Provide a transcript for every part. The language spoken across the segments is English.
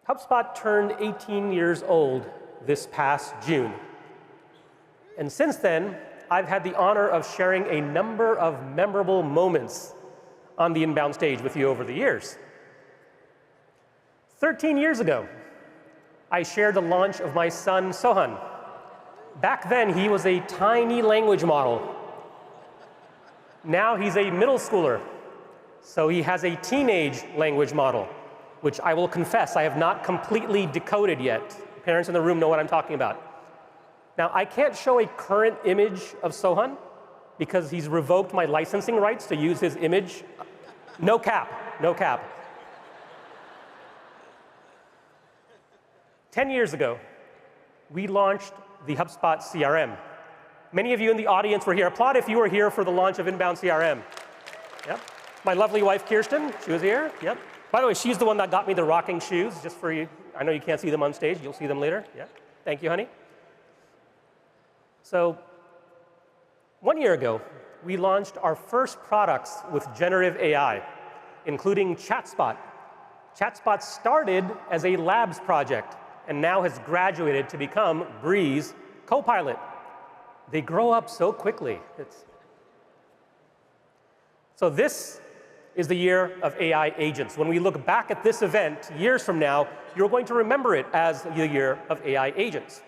HubSpot turned 18 years old this past June. And since then, I've had the honor of sharing a number of memorable moments on the inbound stage with you over the years. 13 years ago, I shared the launch of my son, Sohan. Back then, he was a tiny language model. Now he's a middle schooler, so he has a teenage language model, which I will confess I have not completely decoded yet. Parents in the room know what I'm talking about. Now, I can't show a current image of Sohan because he's revoked my licensing rights to use his image. No cap, no cap. 10 years ago, we launched the HubSpot CRM. Many of you in the audience were here. Applaud if you were here for the launch of Inbound CRM. Yep. My lovely wife, Kirsten, she was here. Yep. By the way, she's the one that got me the rocking shoes, just for you. I know you can't see them on stage. You'll see them later. Yeah. Thank you, honey. So 1 year ago, we launched our first products with generative AI, including ChatSpot. ChatSpot started as a labs project and now has graduated to become Breeze Copilot. They grow up so quickly. So this is the year of AI agents. When we look back at this event years from now, you're going to remember it as the year of AI agents.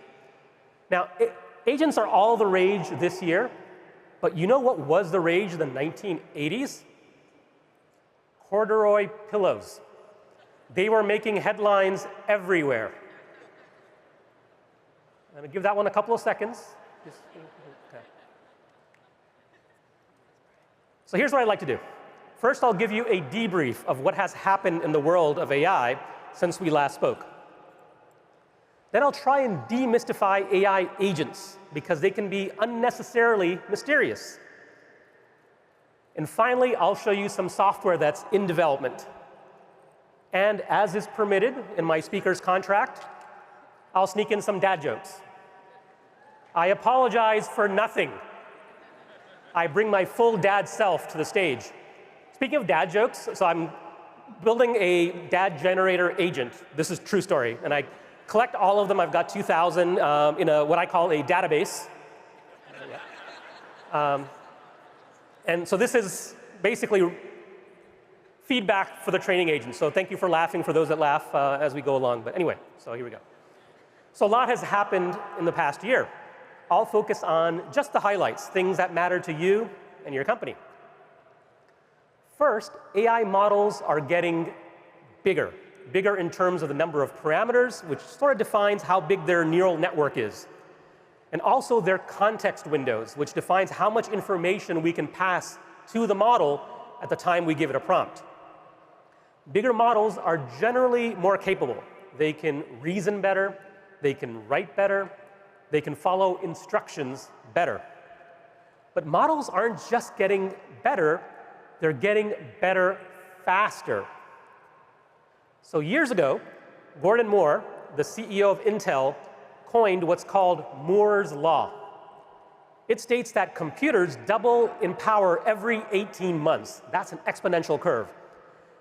Now, agents are all the rage this year, but you know what was the rage in the 1980s? Corduroy pillows. They were making headlines everywhere. I'm going to give that one a couple of seconds. Okay. So here's what I'd like to do. First, I'll give you a debrief of what has happened in the world of AI since we last spoke. Then I'll try and demystify AI agents because they can be unnecessarily mysterious. And finally, I'll show you some software that's in development. And as is permitted in my speaker's contract, I'll sneak in some dad jokes. I apologize for nothing. I bring my full dad self to the stage. Speaking of dad jokes, so I'm building a dad generator agent. This is a true story. And I collect all of them. I've got 2,000 in what I call a database. And so this is basically feedback for the training agent. So thank you for laughing for those that laugh as we go along. But anyway, so here we go. So a lot has happened in the past year. I'll focus on just the highlights, things that matter to you and your company. First, AI models are getting bigger. Bigger in terms of the number of parameters, which sort of defines how big their neural network is. And also their context windows, which defines how much information we can pass to the model at the time we give it a prompt. Bigger models are generally more capable. They can reason better, they can write better, they can follow instructions better. But models aren't just getting better, they're getting better faster. So years ago, Gordon Moore, the CEO of Intel, coined what's called Moore's Law. It states that computers double in power every 18 months. That's an exponential curve.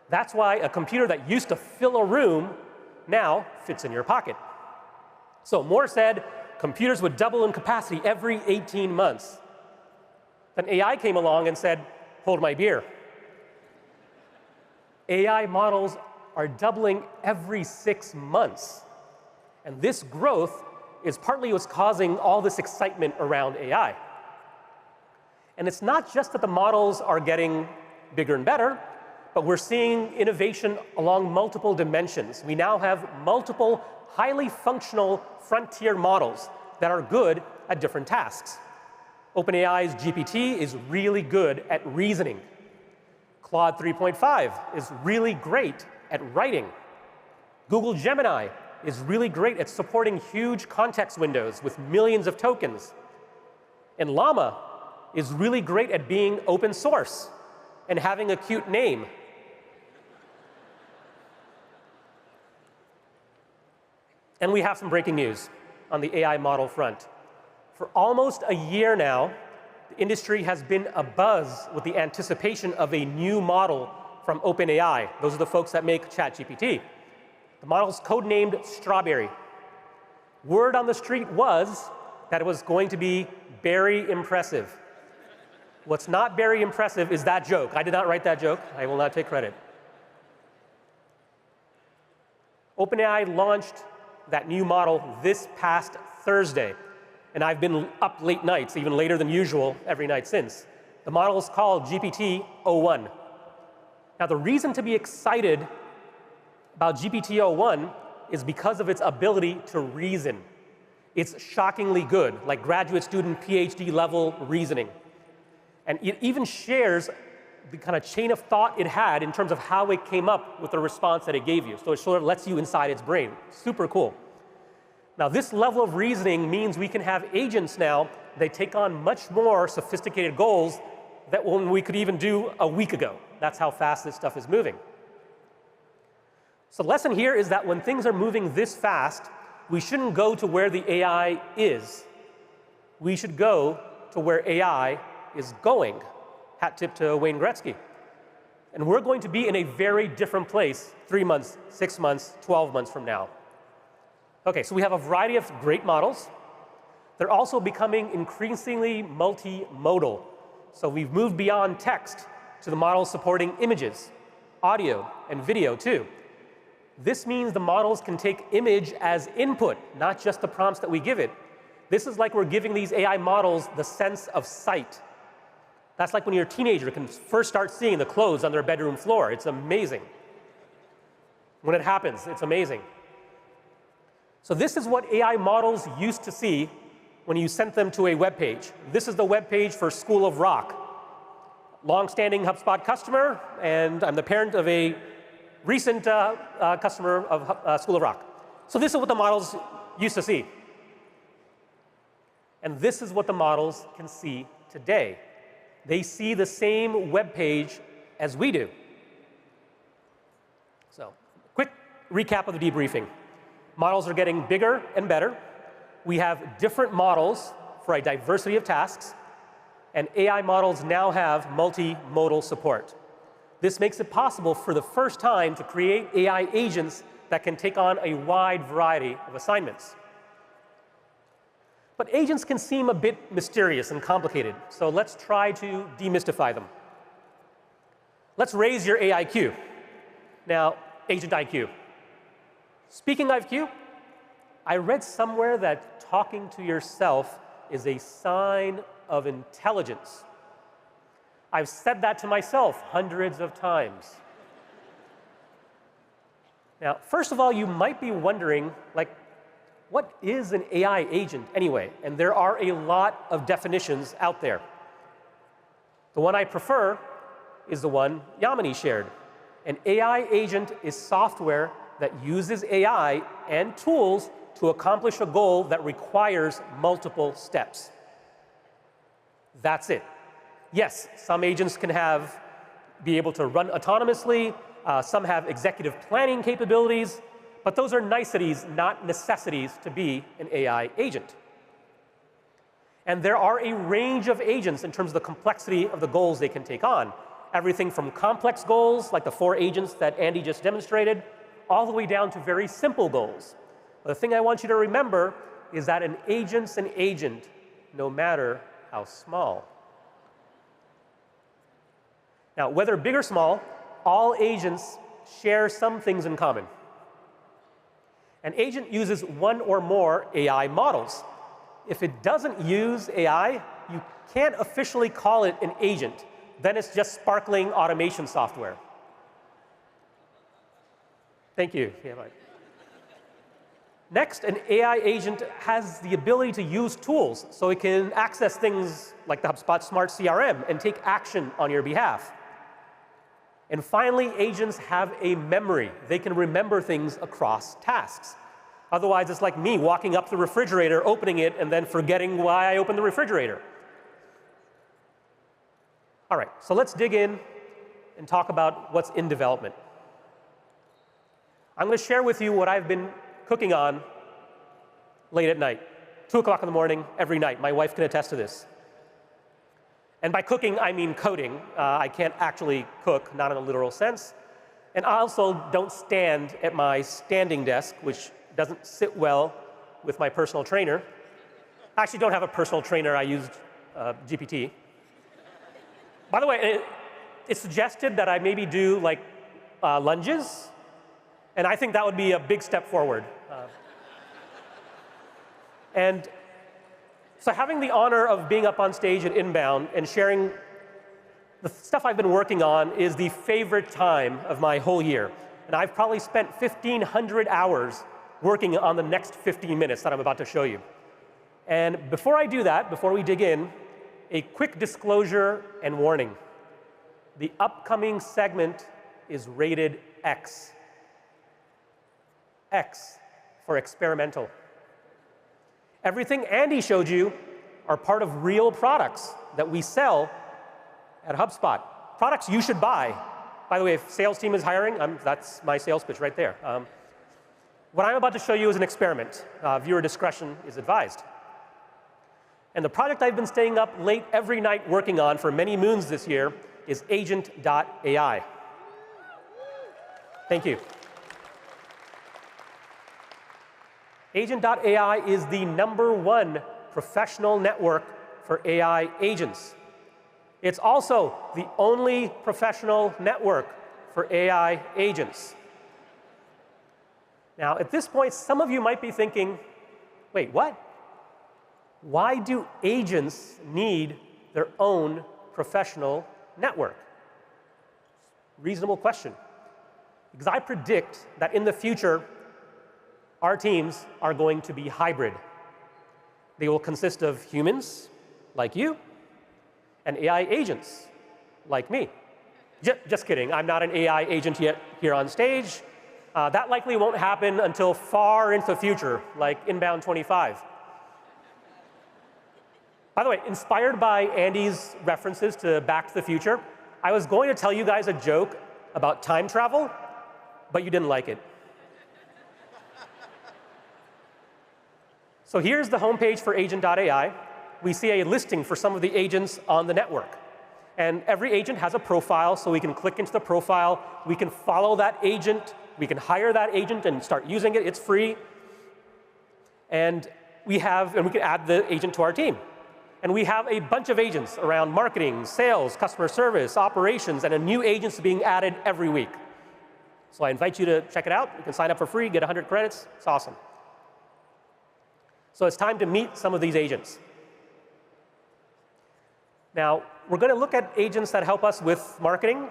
That's why a computer that used to fill a room now fits in your pocket. So Moore said computers would double in capacity every 18 months. Then AI came along and said, hold my beer. AI models are doubling every 6 months. And this growth is partly what's causing all this excitement around AI. And it's not just that the models are getting bigger and better, but we're seeing innovation along multiple dimensions. We now have multiple highly functional frontier models that are good at different tasks. OpenAI's GPT is really good at reasoning. Claude 3.5 is really great at writing. Google Gemini is really great at supporting huge context windows with millions of tokens. And Llama is really great at being open source and having a cute name. And we have some breaking news on the AI model front. For almost a year now, the industry has been abuzz with the anticipation of a new model from OpenAI. Those are the folks that make ChatGPT. The model's codenamed Strawberry. Word on the street was that it was going to be very impressive. What's not very impressive is that joke. I did not write that joke. I will not take credit. OpenAI launched that new model this past Thursday, and I've been up late nights, even later than usual, every night since. The model is called GPT-o1. Now, the reason to be excited about GPT-o1 is because of its ability to reason. It's shockingly good, like graduate student PhD level reasoning. And it even shares the kind of chain of thought it had in terms of how it came up with the response that it gave you. So it sort of lets you inside its brain. Super cool. Now, this level of reasoning means we can have agents now. They take on much more sophisticated goals that we could even do a week ago. That's how fast this stuff is moving. So the lesson here is that when things are moving this fast, we shouldn't go to where the AI is. We should go to where AI is going. Hat tip to Wayne Gretzky. And we're going to be in a very different place 3 months, 6 months, 12 months from now. Okay, so we have a variety of great models. They're also becoming increasingly multimodal. So we've moved beyond text to the models supporting images, audio, and video too. This means the models can take image as input, not just the prompts that we give it. This is like we're giving these AI models the sense of sight. That's like when your teenager can first start seeing the clothes on their bedroom floor. It's amazing. When it happens, it's amazing. So this is what AI models used to see when you sent them to a web page. This is the web page for School of Rock. Long-standing HubSpot customer, and I'm the parent of a recent customer of School of Rock. So this is what the models used to see. And this is what the models can see today. They see the same web page as we do. So, quick recap of the debriefing. Models are getting bigger and better. We have different models for a diversity of tasks, and AI models now have multimodal support. This makes it possible for the first time to create AI agents that can take on a wide variety of assignments. But agents can seem a bit mysterious and complicated, so let's try to demystify them. Let's raise your AIQ. Now, agent IQ. Speaking of IQ, I read somewhere that talking to yourself is a sign of intelligence. I've said that to myself hundreds of times. Now, first of all, you might be wondering, like, what is an AI agent anyway? And there are a lot of definitions out there. The one I prefer is the one Yamini shared. An AI agent is software that uses AI and tools to accomplish a goal that requires multiple steps. That's it. Yes, some agents can be able to run autonomously. Some have executive planning capabilities. But those are niceties, not necessities, to be an AI agent. And there are a range of agents in terms of the complexity of the goals they can take on. Everything from complex goals, like the 4 agents that Andy just demonstrated, all the way down to very simple goals. But the thing I want you to remember is that an agent's an agent, no matter how small. Now, whether big or small, all agents share some things in common. An agent uses one or more AI models. If it doesn't use AI, you can't officially call it an agent. Then it's just sparkling automation software. Thank you. Yeah, right. Next, an AI agent has the ability to use tools, so it can access things like the HubSpot Smart CRM and take action on your behalf. And finally, agents have a memory. They can remember things across tasks. Otherwise, it's like me walking up to the refrigerator, opening it, and then forgetting why I opened the refrigerator. All right, so let's dig in and talk about what's in development. I'm going to share with you what I've been cooking on late at night, 2 o'clock in the morning, every night. My wife can attest to this. And by cooking, I mean coding. I can't actually cook, not in a literal sense. And I also don't stand at my standing desk, which doesn't sit well with my personal trainer. I actually don't have a personal trainer. I used GPT. By the way, it suggested that I maybe do like lunges, and I think that would be a big step forward. And so having the honor of being up on stage at Inbound and sharing the stuff I've been working on is the favorite time of my whole year. And I've probably spent 1,500 hours working on the next 15 minutes that I'm about to show you. And before I do that, before we dig in, a quick disclosure and warning. The upcoming segment is rated X. X for experimental. Everything Andy showed you are part of real products that we sell at HubSpot. Products you should buy. By the way, if sales team is hiring, that's my sales pitch right there. What I'm about to show you is an experiment. Viewer discretion is advised. And the project I've been staying up late every night working on for many moons this year is Agent.ai. Thank you. Agent.ai is the #1 professional network for AI agents. It's also the only professional network for AI agents. Now, at this point, some of you might be thinking, wait, what? Why do agents need their own professional network? Reasonable question. Because I predict that in the future, our teams are going to be hybrid. They will consist of humans, like you, and AI agents, like me. Just kidding, I'm not an AI agent yet here on stage. That likely won't happen until far into the future, like Inbound 25. By the way, inspired by Andy's references to Back to the Future, I was going to tell you guys a joke about time travel, but you didn't like it. So here's the homepage for Agent.ai. We see a listing for some of the agents on the network. And every agent has a profile, so we can click into the profile. We can follow that agent. We can hire that agent and start using it. It's free. And we can add the agent to our team. And we have a bunch of agents around marketing, sales, customer service, operations, and a new agent's being added every week. So I invite you to check it out. You can sign up for free, get 100 credits. It's awesome. So it's time to meet some of these agents. Now, we're going to look at agents that help us with marketing,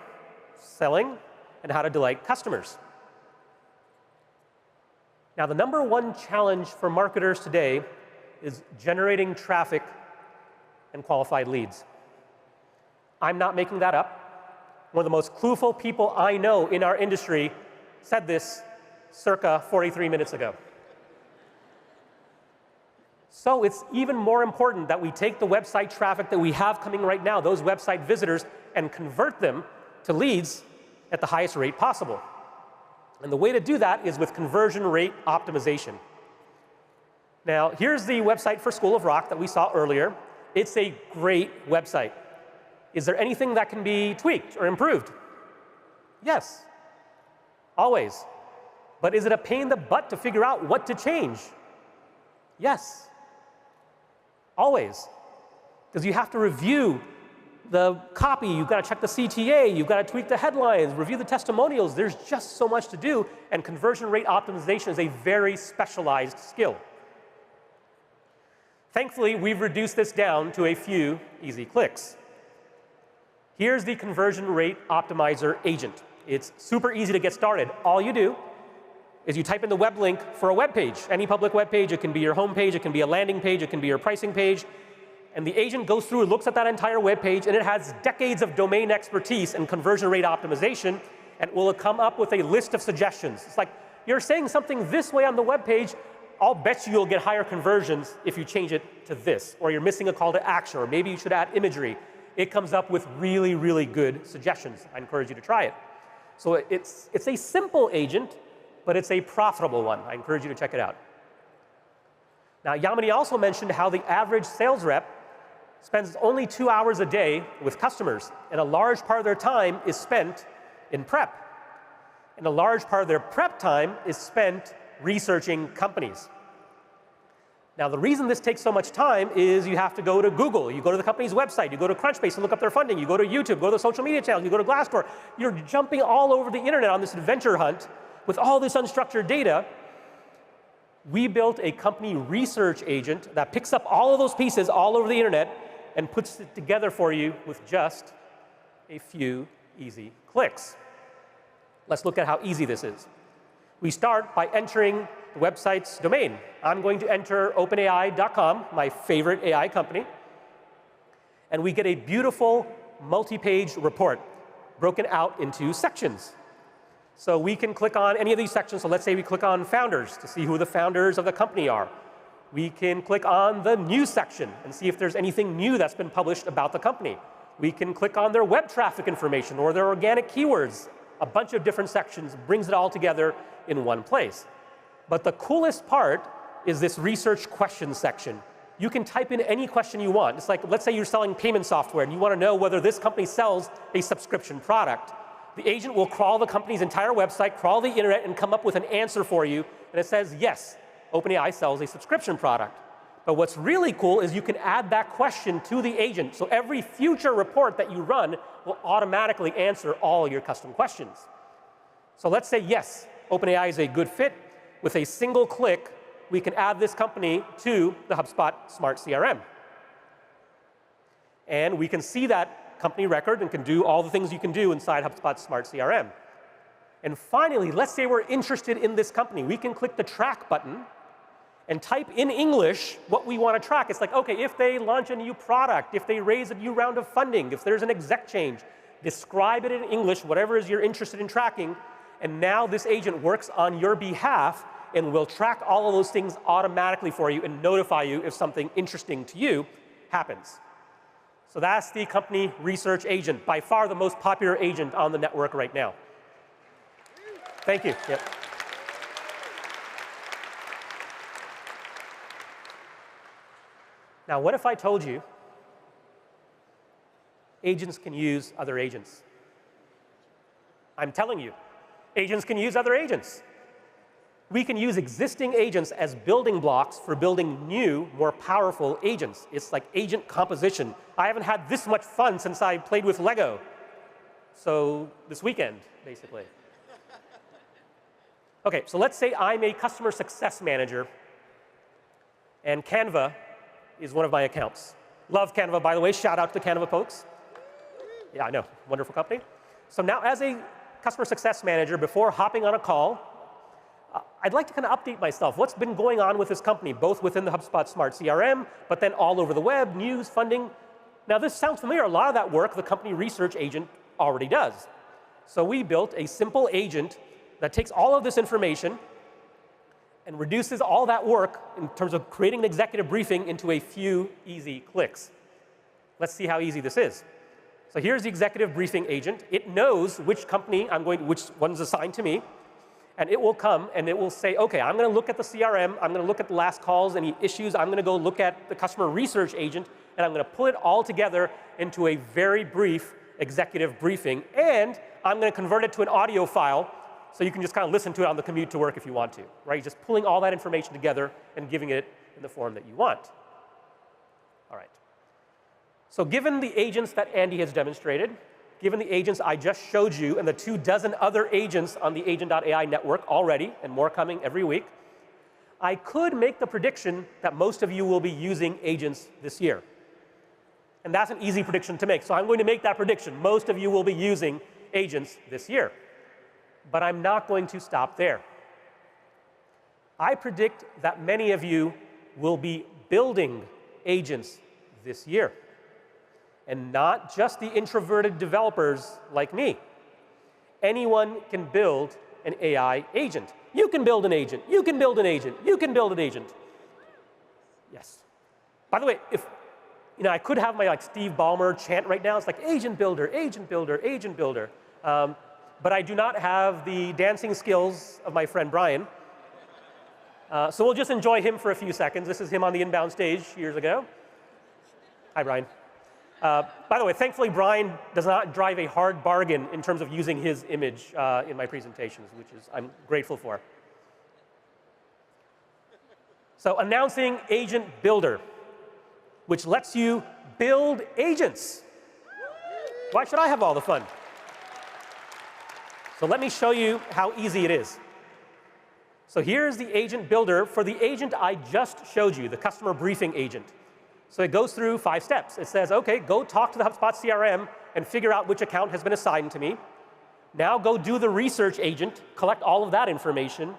selling, and how to delight customers. Now, the #1 challenge for marketers today is generating traffic and qualified leads. I'm not making that up. One of the most clueful people I know in our industry said this circa 43 minutes ago. So it's even more important that we take the website traffic that we have coming right now, those website visitors, and convert them to leads at the highest rate possible. And the way to do that is with conversion rate optimization. Now, here's the website for School of Rock that we saw earlier. It's a great website. Is there anything that can be tweaked or improved? Yes, always. But is it a pain in the butt to figure out what to change? Yes, always. Because you have to review the copy, you've got to check the CTA, you've got to tweak the headlines, review the testimonials. There's just so much to do, and conversion rate optimization is a very specialized skill. Thankfully, we've reduced this down to a few easy clicks. Here's the conversion rate optimizer agent. It's super easy to get started. All you do is you type in the web link for a web page, any public web page. It can be your home page, it can be a landing page, it can be your pricing page. And the agent goes through and looks at that entire web page, and it has decades of domain expertise and conversion rate optimization, and will come up with a list of suggestions. It's like, you're saying something this way on the web page, I'll bet you'll get higher conversions if you change it to this, or you're missing a call to action, or maybe you should add imagery. It comes up with really, really good suggestions. I encourage you to try it. So it's a simple agent, but it's a profitable one. I encourage you to check it out. Now, Yamini also mentioned how the average sales rep spends only 2 hours a day with customers, and a large part of their time is spent in prep. And a large part of their prep time is spent researching companies. Now, the reason this takes so much time is you have to go to Google, you go to the company's website, you go to Crunchbase to look up their funding, you go to YouTube, go to the social media channels, you go to Glassdoor. You're jumping all over the internet on this adventure hunt with all this unstructured data. We built a company research agent that picks up all of those pieces all over the internet and puts it together for you with just a few easy clicks. Let's look at how easy this is. We start by entering the website's domain. I'm going to enter openai.com, my favorite AI company, and we get a beautiful multi-page report broken out into sections. So we can click on any of these sections. So let's say we click on founders to see who the founders of the company are. We can click on the news section and see if there's anything new that's been published about the company. We can click on their web traffic information or their organic keywords. A bunch of different sections, brings it all together in one place. But the coolest part is this research questions section. You can type in any question you want. It's like, let's say you're selling payment software and you want to know whether this company sells a subscription product. The agent will crawl the company's entire website, crawl the internet, and come up with an answer for you. And it says, yes, OpenAI sells a subscription product. But what's really cool is you can add that question to the agent. So every future report that you run will automatically answer all your custom questions. So let's say, yes, OpenAI is a good fit. With a single click, we can add this company to the HubSpot Smart CRM. And we can see that company record and can do all the things you can do inside HubSpot Smart CRM. And finally, let's say we're interested in this company. We can click the track button and type in English what we want to track. It's like, okay, if they launch a new product, if they raise a new round of funding, if there's an exec change, describe it in English, whatever it is you're interested in tracking, and now this agent works on your behalf and will track all of those things automatically for you and notify you if something interesting to you happens. So that's the company research agent, by far the most popular agent on the network right now. Thank you. Yep. Now, what if I told you agents can use other agents? I'm telling you, agents can use other agents. We can use existing agents as building blocks for building new, more powerful agents. It's like agent composition. I haven't had this much fun since I played with Lego. So this weekend, basically. OK, so let's say I'm a customer success manager, and Canva is one of my accounts. Love Canva, by the way. Shout out to Canva folks. Yeah, I know. Wonderful company. So now as a customer success manager, before hopping on a call, I'd like to kind of update myself. What's been going on with this company, both within the HubSpot Smart CRM, but then all over the web, news, funding. Now, this sounds familiar. A lot of that work the company research agent already does. So we built a simple agent that takes all of this information and reduces all that work in terms of creating an executive briefing into a few easy clicks. Let's see how easy this is. So here's the executive briefing agent. It knows which company which one's assigned to me, and it will come and it will say, okay, I'm going to look at the CRM, I'm going to look at the last calls, any issues, I'm going to go look at the customer research agent, and I'm going to pull it all together into a very brief executive briefing, and I'm going to convert it to an audio file so you can just kind of listen to it on the commute to work if you want to, right? Just pulling all that information together and giving it in the form that you want. All right. So given the agents that Andy has demonstrated, given the agents I just showed you and the 24 other agents on the Agent.ai network already, and more coming every week, I could make the prediction that most of you will be using agents this year. And that's an easy prediction to make. So I'm going to make that prediction. Most of you will be using agents this year. But I'm not going to stop there. I predict that many of you will be building agents this year. And not just the introverted developers like me. Anyone can build an AI agent. You can build an agent. You can build an agent. You can build an agent. Yes. By the way, if I could have my Steve Ballmer chant right now. It's like agent builder, agent builder, agent builder. But I do not have the dancing skills of my friend Brian. So we'll just enjoy him for a few seconds. This is him on the inbound stage years ago. Hi, Brian. By the way, thankfully, Brian does not drive a hard bargain in terms of using his image in my presentations, which is I'm grateful for. So announcing Agent Builder, which lets you build agents. Why should I have all the fun? So let me show you how easy it is. So here's the agent builder for the agent I just showed you, the customer briefing agent. So it goes through 5 steps. It says, OK, go talk to the HubSpot CRM and figure out which account has been assigned to me. Now go do the research agent, collect all of that information.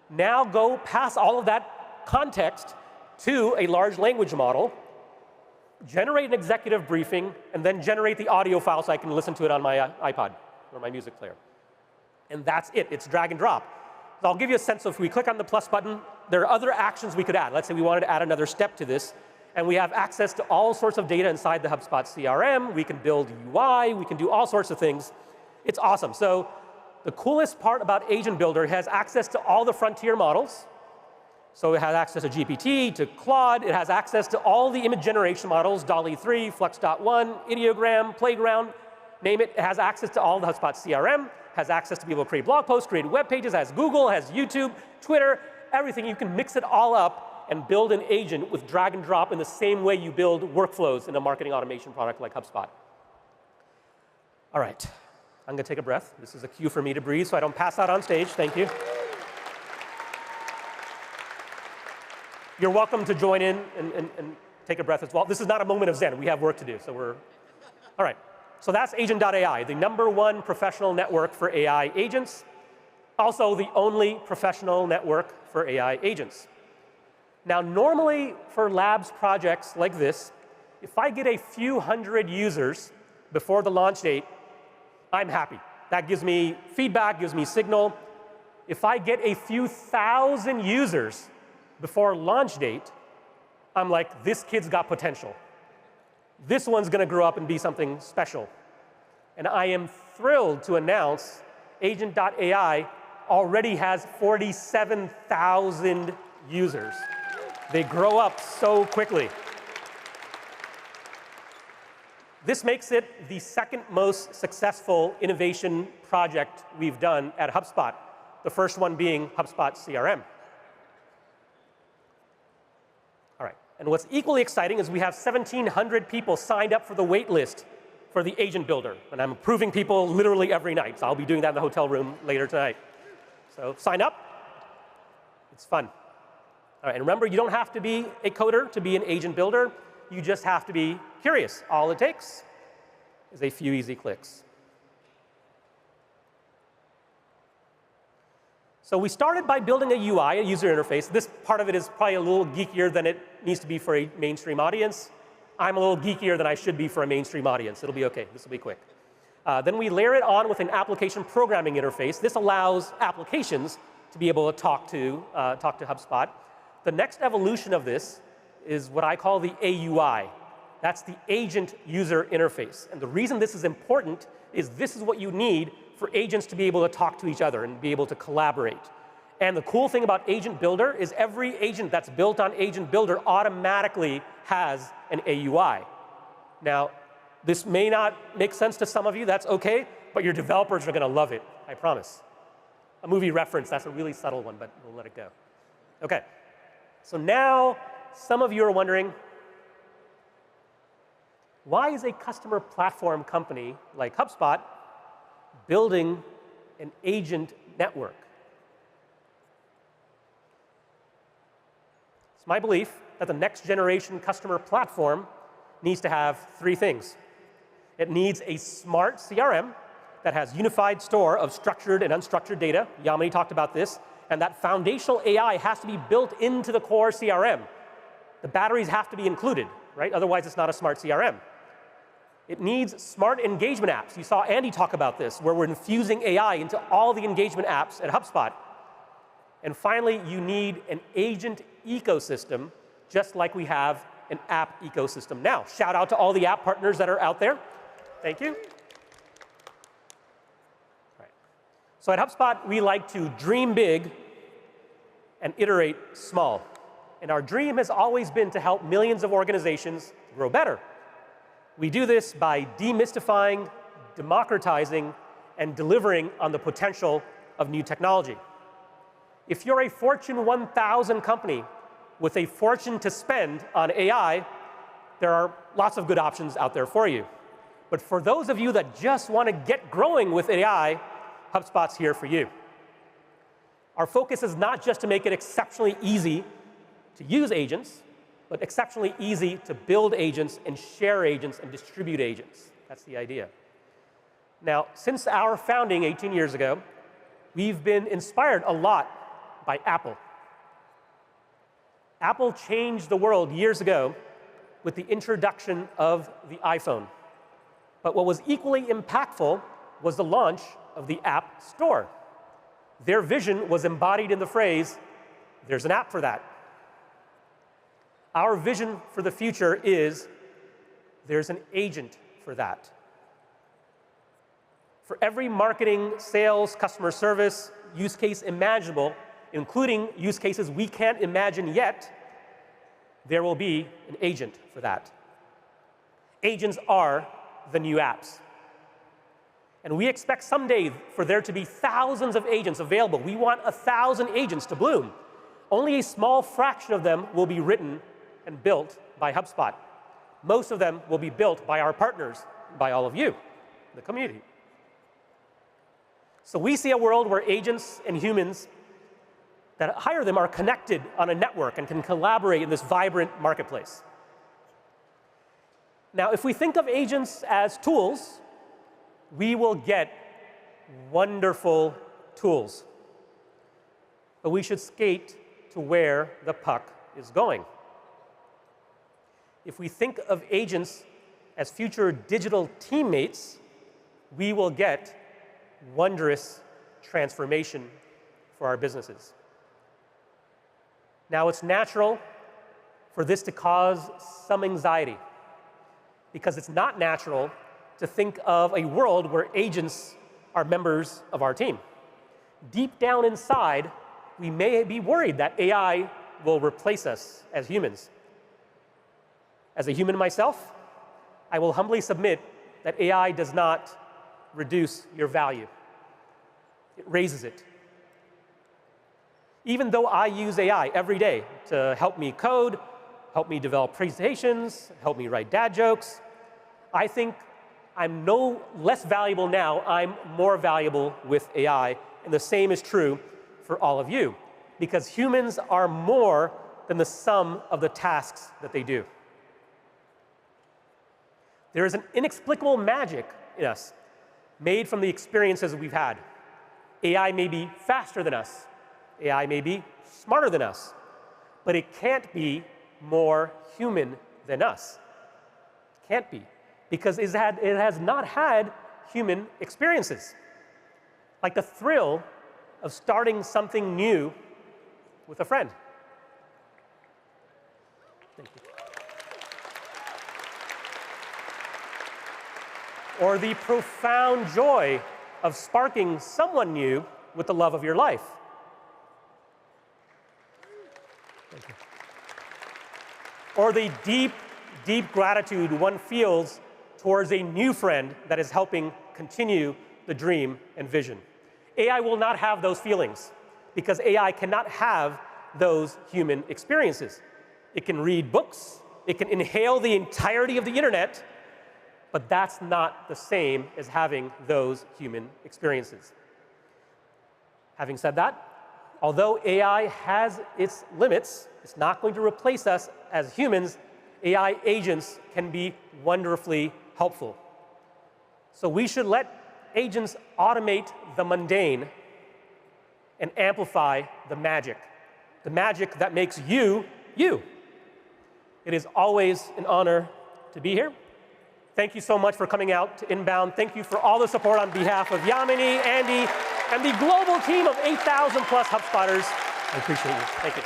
Now go pass all of that context to a large language model, generate an executive briefing, and then generate the audio file so I can listen to it on my iPod or my music player. And that's it. It's drag and drop. So I'll give you a sense of if we click on the plus button, there are other actions we could add. Let's say we wanted to add another step to this. And we have access to all sorts of data inside the HubSpot CRM. We can build UI. We can do all sorts of things. It's awesome. So the coolest part about Agent Builder has access to all the frontier models. So it has access to GPT, to Claude. It has access to all the image generation models, DALL-E 3, Flux.1, Ideogram, Playground, name it. It has access to all the HubSpot CRM, has access to be able to create blog posts, create web pages, has Google, has YouTube, Twitter, everything. You can mix it all up and build an agent with drag and drop in the same way you build workflows in a marketing automation product like HubSpot. All right, I'm going to take a breath. This is a cue for me to breathe so I don't pass out on stage. Thank you. You're welcome to join in and take a breath as well. This is not a moment of Zen. We have work to do, so we're... All right, so that's Agent.ai, the #1 professional network for AI agents, also the only professional network for AI agents. Now, normally for labs projects like this, if I get a few hundred users before the launch date, I'm happy. That gives me feedback, gives me signal. If I get a few thousand users before launch date, I'm like, this kid's got potential. This one's going to grow up and be something special. And I am thrilled to announce Agent.ai already has 47,000 users. They grow up so quickly. This makes it the second most successful innovation project we've done at HubSpot, the first one being HubSpot CRM. All right, and what's equally exciting is we have 1,700 people signed up for the wait list for the Agent Builder, and I'm approving people literally every night, so I'll be doing that in the hotel room later tonight. So sign up. It's fun. All right, and remember, you don't have to be a coder to be an agent builder. You just have to be curious. All it takes is a few easy clicks. So we started by building a UI, a user interface. This part of it is probably a little geekier than it needs to be for a mainstream audience. I'm a little geekier than I should be for a mainstream audience. It'll be OK. This will be quick. Then we layer it on with an application programming interface. This allows applications to be able to talk to HubSpot. The next evolution of this is what I call the AUI. That's the agent user interface. And the reason this is important is this is what you need for agents to be able to talk to each other and be able to collaborate. And the cool thing about Agent Builder is every agent that's built on Agent Builder automatically has an AUI. Now, this may not make sense to some of you. That's OK. But your developers are going to love it, I promise. A movie reference, that's a really subtle one, but we'll let it go. OK. So now some of you are wondering, why is a customer platform company like HubSpot building an agent network? It's my belief that the next generation customer platform needs to have 3 things. It needs a smart CRM that has unified store of structured and unstructured data. Yamini talked about this. And that foundational AI has to be built into the core CRM. The batteries have to be included, right? Otherwise, it's not a smart CRM. It needs smart engagement apps. You saw Andy talk about this, where we're infusing AI into all the engagement apps at HubSpot. And finally, you need an agent ecosystem, just like we have an app ecosystem now. Shout out to all the app partners that are out there. Thank you. So at HubSpot, we like to dream big and iterate small. And our dream has always been to help millions of organizations grow better. We do this by demystifying, democratizing, and delivering on the potential of new technology. If you're a Fortune 1000 company with a fortune to spend on AI, there are lots of good options out there for you. But for those of you that just want to get growing with AI, HubSpot's here for you. Our focus is not just to make it exceptionally easy to use agents, but exceptionally easy to build agents and share agents and distribute agents. That's the idea. Now, since our founding 18 years ago, we've been inspired a lot by Apple. Apple changed the world years ago with the introduction of the iPhone. But what was equally impactful was the launch of the App Store. Their vision was embodied in the phrase, "There's an app for that." Our vision for the future is, "There's an agent for that." For every marketing, sales, customer service use case imaginable, including use cases we can't imagine yet, there will be an agent for that. Agents are the new apps. And we expect someday for there to be thousands of agents available. We want 1,000 agents to bloom. Only a small fraction of them will be written and built by HubSpot. Most of them will be built by our partners, by all of you, the community. So we see a world where agents and humans that hire them are connected on a network and can collaborate in this vibrant marketplace. Now, if we think of agents as tools, we will get wonderful tools. But we should skate to where the puck is going. If we think of agents as future digital teammates, we will get wondrous transformation for our businesses. Now, it's natural for this to cause some anxiety, because it's not natural to think of a world where agents are members of our team. Deep down inside, we may be worried that AI will replace us as humans. As a human myself, I will humbly submit that AI does not reduce your value. It raises it. Even though I use AI every day to help me code, help me develop presentations, help me write dad jokes, I think I'm no less valuable now, I'm more valuable with AI, and the same is true for all of you, because humans are more than the sum of the tasks that they do. There is an inexplicable magic in us, made from the experiences we've had. AI may be faster than us, AI may be smarter than us, but it can't be more human than us. It can't be. Because it has not had human experiences. Like the thrill of starting something new with a friend. Thank you. Or the profound joy of sparking someone new with the love of your life. Thank you. Or the deep, deep gratitude one feels towards a new friend that is helping continue the dream and vision. AI will not have those feelings, because AI cannot have those human experiences. It can read books, it can inhale the entirety of the internet, but that's not the same as having those human experiences. Having said that, although AI has its limits, it's not going to replace us as humans. AI agents can be wonderfully helpful. So we should let agents automate the mundane and amplify the magic that makes you, you. It is always an honor to be here. Thank you so much for coming out to Inbound. Thank you for all the support on behalf of Yamini, Andy, and the global team of 8,000 plus HubSpotters. I appreciate you. Thank you.